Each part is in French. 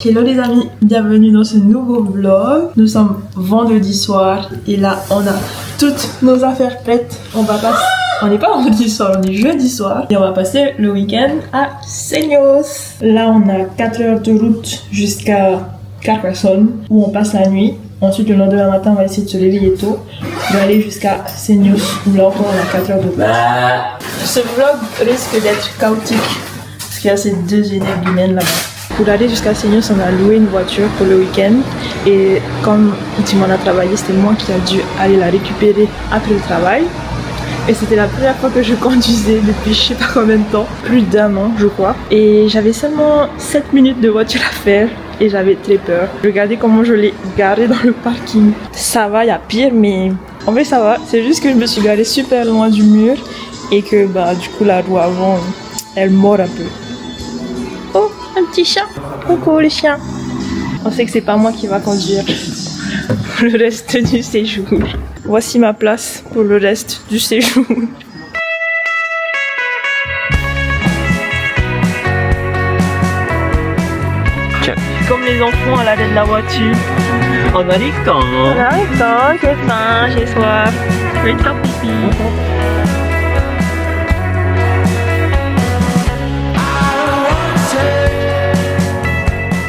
Hello les amis, bienvenue dans ce nouveau vlog. Nous sommes vendredi soir et là on a toutes nos affaires prêtes. On n'est pas vendredi soir, on est jeudi soir et on va passer le week-end à Seignos. Là on a 4 heures de route jusqu'à Carcassonne où on passe la nuit. Ensuite le lendemain matin on va essayer de se réveiller tôt. On va aller jusqu'à Seignos où là encore on a 4 heures de route. Ce vlog risque d'être chaotique parce qu'il y a ces deux énergumènes là-bas. Pour aller jusqu'à Seignos, on a loué une voiture pour le week-end et comme Itimon a travaillé, c'était moi qui a dû aller la récupérer après le travail. Et c'était la première fois que je conduisais depuis je sais pas combien de temps, plus d'1 an je crois. Et j'avais seulement 7 minutes de voiture à faire et j'avais très peur. Regardez comment je l'ai garée dans le parking. Ça va, il y a pire mais en fait ça va. C'est juste que je me suis garée super loin du mur et que du coup la roue avant elle mord un peu. Oh, un petit chat. Coucou les chiens. On sait que c'est pas moi qui va conduire pour le reste du séjour. Voici ma place pour le reste du séjour. Comme les enfants à l'arrêt de la voiture. On arrive quand? On arrive quand? J'ai faim, j'ai soif. Je vais faire pipi.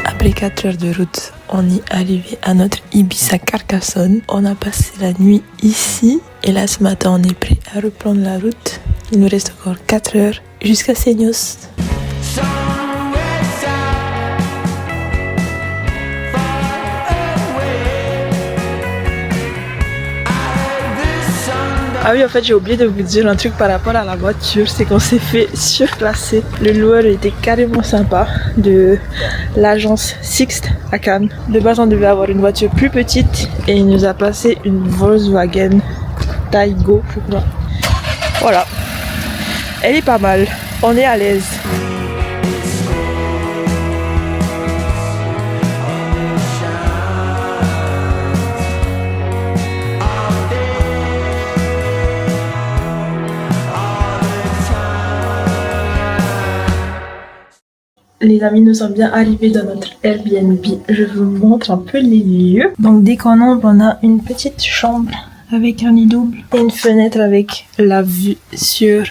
Après 4 heures de route, on est arrivé à notre Ibiza Carcassonne. On a passé la nuit ici et là ce matin on est prêt à reprendre la route. Il nous reste encore 4 heures jusqu'à Seignos. Ah oui, en fait, j'ai oublié de vous dire un truc par rapport à la voiture, c'est qu'on s'est fait surclasser. Le loueur était carrément sympa de l'agence Sixt à Cannes. De base, on devait avoir une voiture plus petite et il nous a passé une Volkswagen Taigo, je crois. Voilà. Elle est pas mal. On est à l'aise. Les amis, nous sommes bien arrivés dans notre Airbnb. Je vous montre un peu les lieux. Donc dès qu'on entre, on a une petite chambre avec un lit double et une fenêtre avec la vue sur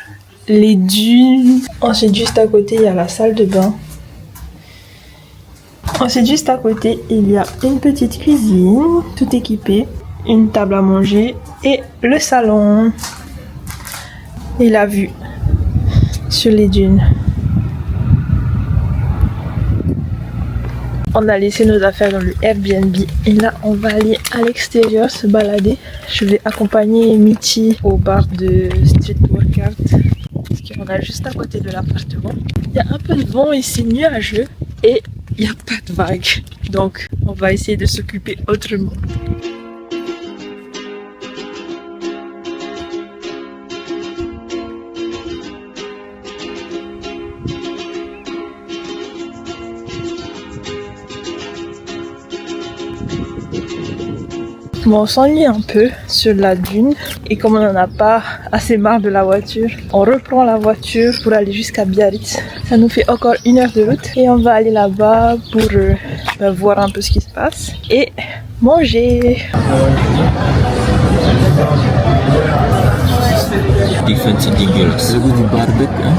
les dunes. Ensuite, juste à côté, il y a la salle de bain. Ensuite, juste à côté, il y a une petite cuisine, tout équipée, une table à manger et le salon. Et la vue sur les dunes. On a laissé nos affaires dans le Airbnb et là on va aller à l'extérieur se balader. Je vais accompagner Mitty au bar de Street Workout parce qu'on a juste à côté de l'appartement. Il y a un peu de vent et c'est nuageux et il n'y a pas de vagues. Donc on va essayer de s'occuper autrement. Bon, on s'ennuie un peu sur la dune et comme on n'en a pas assez marre de la voiture, on reprend la voiture pour aller jusqu'à Biarritz. Ça nous fait encore 1 heure de route et on va aller là-bas pour voir un peu ce qui se passe et manger. Du fancy giggles. Le goût du barbecue, hein?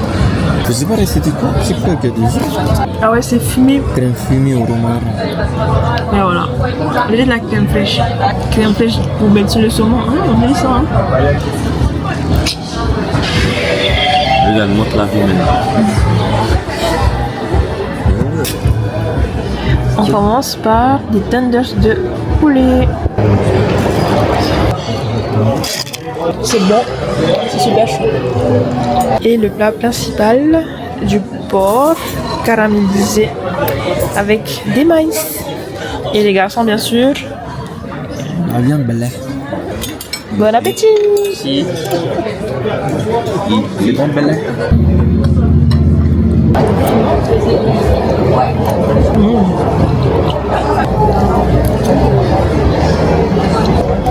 Je sais pas, c'était quoi? C'est quoi qu'il y a déjà? Ah ouais, c'est fumé. Crème fumée au romarin. Et voilà. J'ai de la crème fraîche. Crème fraîche pour mettre sur le saumon. On met ça, hein. Regarde, montre la vue maintenant. On commence par des tenders de poulet. C'est bon, c'est super chaud. Et le plat principal, du porc caramélisé avec des maïs. Et les garçons bien sûr. La viande belle. Bon appétit. Si. C'est bon belle.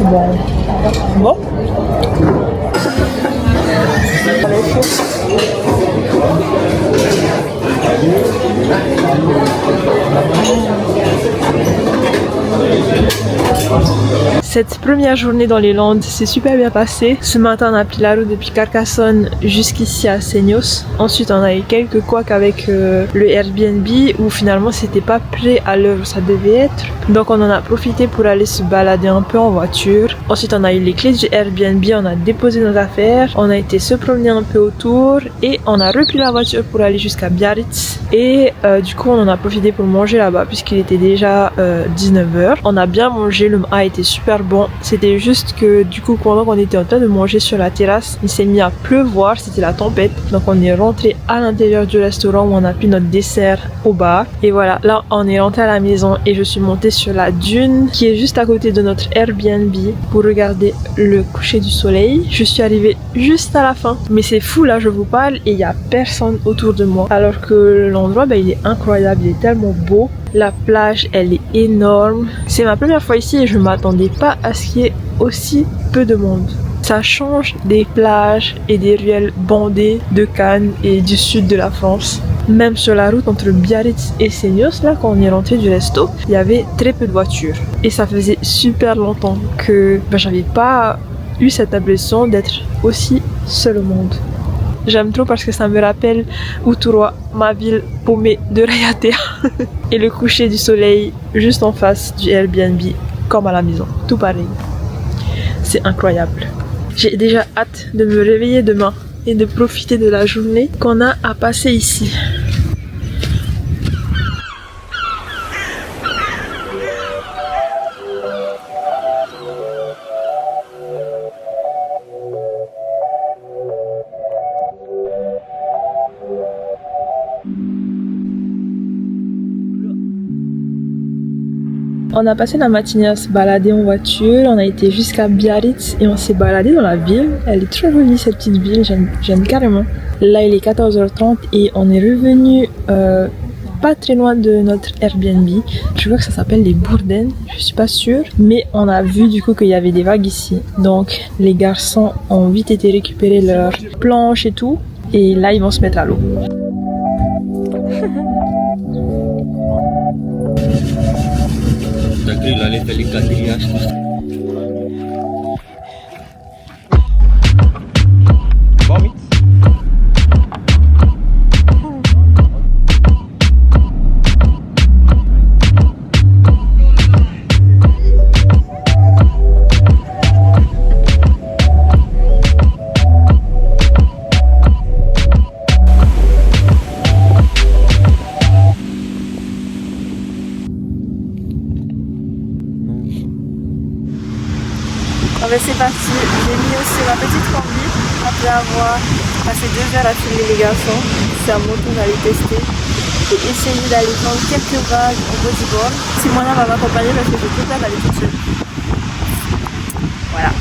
Bon. Bon. Cette première journée dans les Landes s'est super bien passée. Ce matin, on a pris la route depuis Carcassonne jusqu'ici à Seignos. Ensuite, on a eu quelques couacs avec le Airbnb où finalement c'était pas prêt à l'heure où ça devait être. Donc on en a profité pour aller se balader un peu en voiture. Ensuite, on a eu les clés du Airbnb, on a déposé nos affaires, on a été se promener un peu autour et on a repris la voiture pour aller jusqu'à Biarritz. Et du coup, on en a profité pour manger là-bas puisqu'il était déjà 19h. On a bien mangé, le m'a était super bon. C'était juste que du coup, pendant qu'on était en train de manger sur la terrasse, il s'est mis à pleuvoir, c'était la tempête. Donc on est rentré à l'intérieur du restaurant où on a pris notre dessert au bar. Et voilà, là on est rentré à la maison et je suis montée sur la dune qui est juste à côté de notre Airbnb pour regarder le coucher du soleil. Je suis arrivée juste à la fin. Mais c'est fou, là je vous parle et il n'y a personne autour de moi. Alors que l'endroit, il est incroyable, il est tellement beau. La plage, elle est énorme. C'est ma première fois ici et je ne m'attendais pas à ce qu'il y ait aussi peu de monde. Ça change des plages et des ruelles bandées de Cannes et du sud de la France. Même sur la route entre Biarritz et Seignos, là, quand on est rentré du resto, il y avait très peu de voitures. Et ça faisait super longtemps que j'avais pas eu cette impression d'être aussi seul au monde. J'aime trop parce que ça me rappelle Outouroi, ma ville paumée de Rayatea. Et le coucher du soleil juste en face du Airbnb, comme à la maison, tout pareil. C'est incroyable. J'ai déjà hâte de me réveiller demain et de profiter de la journée qu'on a à passer ici. On a passé la matinée à se balader en voiture, on a été jusqu'à Biarritz et on s'est baladé dans la ville. Elle est trop jolie cette petite ville, j'aime carrément. Là il est 14h30 et on est revenu pas très loin de notre Airbnb. Je crois que ça s'appelle les Bourdaines, je suis pas sûre. Mais on a vu du coup qu'il y avait des vagues ici. Donc les garçons ont vite été récupérer leurs planches et tout. Et là ils vont se mettre à l'eau. Il allait faire les quadrillages. Vomit. C'est parti, j'ai mis aussi ma petite combi après avoir passé 2 heures à filmer les garçons. C'est à mon tour d'aller tester et essayer d'aller prendre quelques vagues en bodyboard. Simona va m'accompagner parce que je peux pas aller toute seule. Voilà.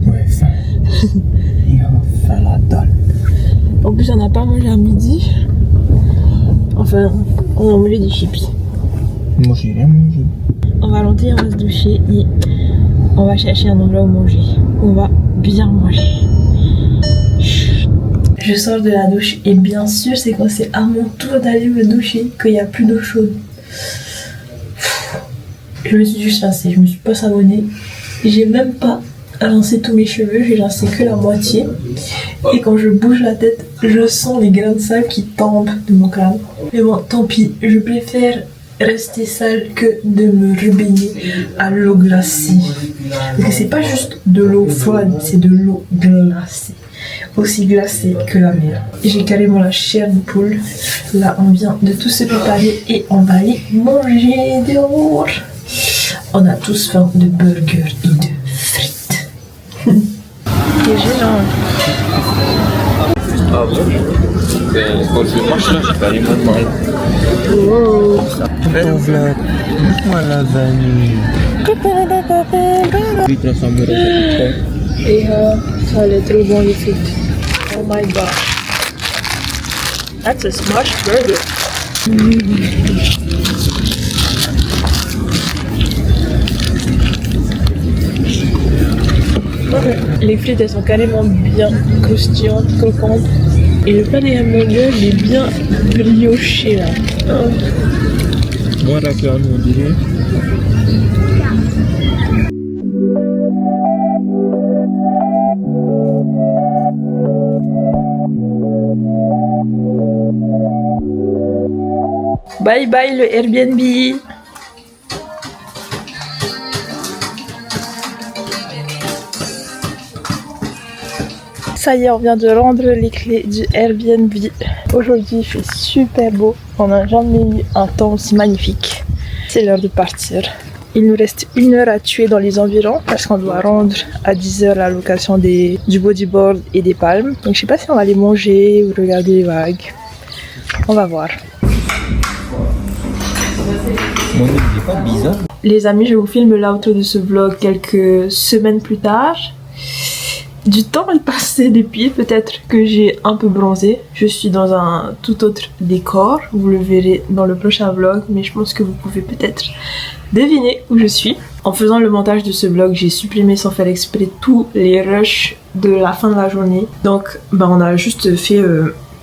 Ouais, faim. Il a faim la dalle. En plus, on n'a pas mangé à midi. Enfin, on a mangé des chips. Moi, j'ai rien mangé. On va rentrer, on va se doucher et on va chercher un endroit où manger. On va bien manger. Je sors de la douche et bien sûr, c'est quand c'est à mon tour d'aller me doucher qu'il n'y a plus d'eau chaude. Je me suis juste rincée, je me suis pas savonnée. J'ai même pas rincé tous mes cheveux, j'ai rincé que la moitié. Et quand je bouge la tête, je sens les grains de sable qui tombent de mon crâne. Mais bon, tant pis, je préfère rester sale que de me rebaigner à l'eau glacée. Parce que c'est pas juste de l'eau froide, c'est de l'eau glacée. Aussi glacée que la mer. J'ai carrément la chair de poule. Là, on vient de tout se préparer et on va aller manger dehors. On a tous faim de burgers et de frites. C'est gênant. Ah ouais? Quand je marche là, j'ai pas les mains mal. Wow. Ton vlog. Voilà, vanille. Vite, ça me rend. Et ça allait trop bon les frites. Oh my god. That's a smash burger. Les frites elles sont carrément bien croustillantes, croquantes. Et le plat des hamburgers il est bien brioché là. Moi, d'accord, on dirait. Bye bye le Airbnb. Ça y est, on vient de rendre les clés du Airbnb. Aujourd'hui, il fait super beau. On n'a jamais eu un temps aussi magnifique. C'est l'heure de partir. Il nous reste 1 heure à tuer dans les environs parce qu'on doit rendre à 10h la location du bodyboard et des palmes. Donc je sais pas si on va aller manger ou regarder les vagues. On va voir. Mon Dieu, il est pas bizarre. Les amis, je vous filme l'outro de ce vlog quelques semaines plus tard. Du temps est passé depuis, peut-être que j'ai un peu bronzé. Je suis dans un tout autre décor, vous le verrez dans le prochain vlog, mais je pense que vous pouvez peut-être deviner où je suis. En faisant le montage de ce vlog, j'ai supprimé sans faire exprès tous les rushs de la fin de la journée. Donc on a juste fait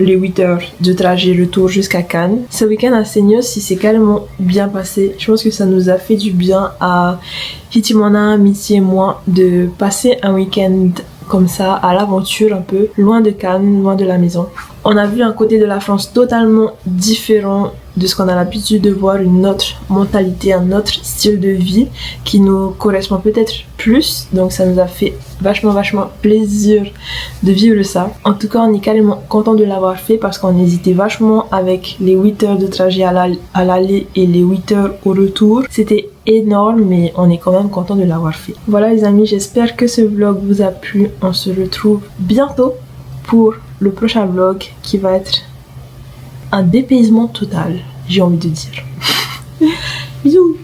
les 8 heures de trajet retour jusqu'à Cannes. Ce week-end à Seignos, il s'est carrément bien passé. Je pense que ça nous a fait du bien à Hitimana, Mitzi et moi de passer un week-end comme ça, à l'aventure un peu, loin de Cannes, loin de la maison. On a vu un côté de la France totalement différent de ce qu'on a l'habitude de voir, une autre mentalité, un autre style de vie qui nous correspond peut-être plus. Donc ça nous a fait vachement plaisir de vivre ça. En tout cas, on est carrément content de l'avoir fait parce qu'on hésitait vachement avec les 8 heures de trajet à l'aller et les 8 heures au retour. C'était énorme, mais on est quand même content de l'avoir fait. Voilà les amis, j'espère que ce vlog vous a plu. On se retrouve bientôt pour le prochain vlog qui va être un dépaysement total, j'ai envie de dire. Bisous.